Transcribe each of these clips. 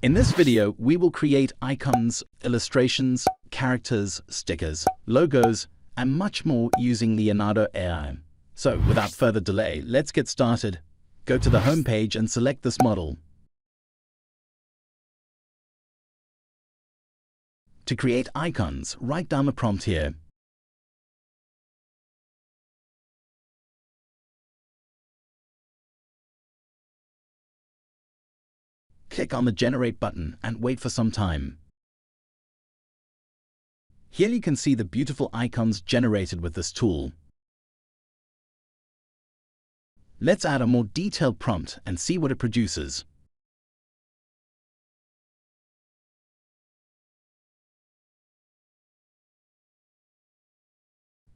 In this video, we will create icons, illustrations, characters, stickers, logos, and much more using Leonardo AI. So, without further delay, let's get started. Go to the home page and select this model. To create icons, write down the prompt here. Click on the Generate button and wait for some time. Here you can see the beautiful icons generated with this tool. Let's add a more detailed prompt and see what it produces.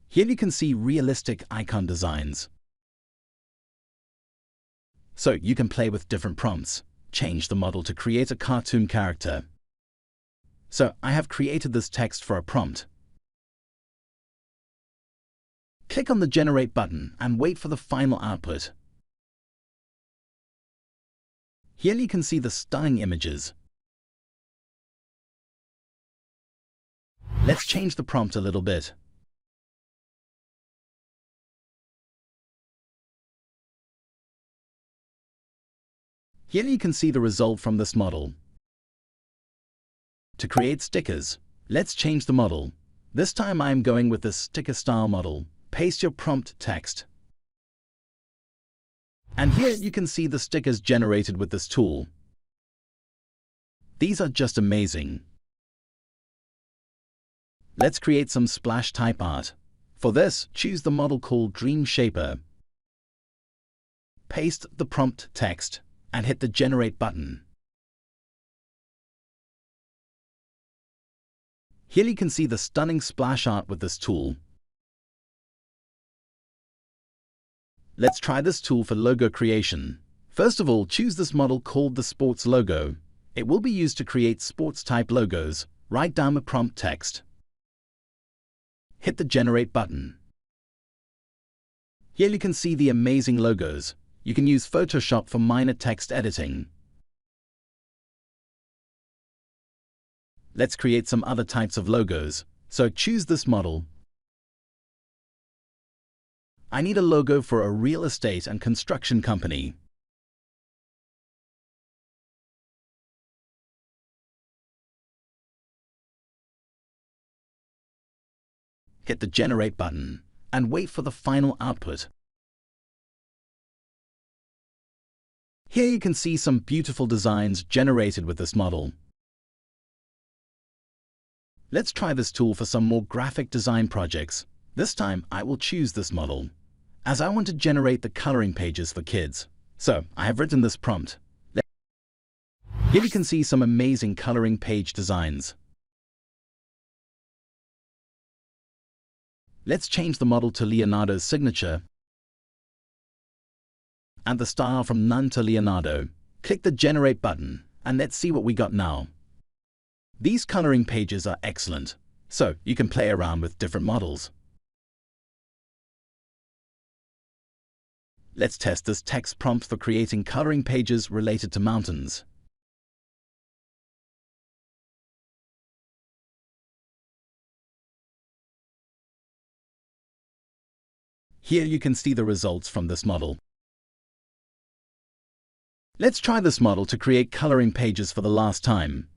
Here you can see realistic icon designs. So you can play with different prompts. Change the model to create a cartoon character. So I have created this text for a prompt. Click on the Generate button and wait for the final output. Here you can see the stunning images. Let's change the prompt a little bit. Here you can see the result from this model. To create stickers, let's change the model. This time I am going with the sticker style model. Paste your prompt text. And here you can see the stickers generated with this tool. These are just amazing. Let's create some splash type art. For this, choose the model called Dream Shaper. Paste the prompt text and hit the Generate button. Here you can see the stunning splash art with this tool. Let's try this tool for logo creation. First of all, choose this model called the Sports Logo. It will be used to create sports type logos. Write down the prompt text. Hit the Generate button. Here you can see the amazing logos. You can use Photoshop for minor text editing. Let's create some other types of logos. So choose this model. I need a logo for a real estate and construction company. Hit the Generate button and wait for the final output. Here you can see some beautiful designs generated with this model. Let's try this tool for some more graphic design projects. This time I will choose this model, as I want to generate the coloring pages for kids. So I have written this prompt. Here you can see some amazing coloring page designs. Let's change the model to Leonardo's signature and the style from none to Leonardo. Click the Generate button and let's see what we got now. These coloring pages are excellent, so you can play around with different models. Let's test this text prompt for creating coloring pages related to mountains. Here you can see the results from this model. Let's try this model to create coloring pages for the last time.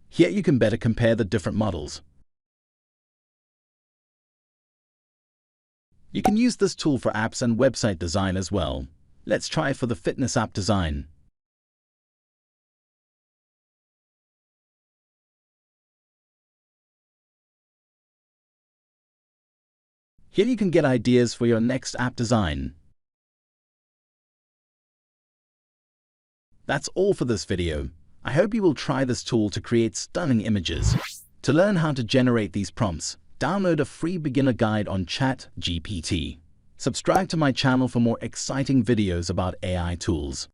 Here you can better compare the different models. You can use this tool for apps and website design as well. Let's try it for the fitness app design. Here you can get ideas for your next app design. That's all for this video. I hope you will try this tool to create stunning images. To learn how to generate these prompts, download a free beginner guide on chatgpt. Subscribe to my channel for more exciting videos about AI tools.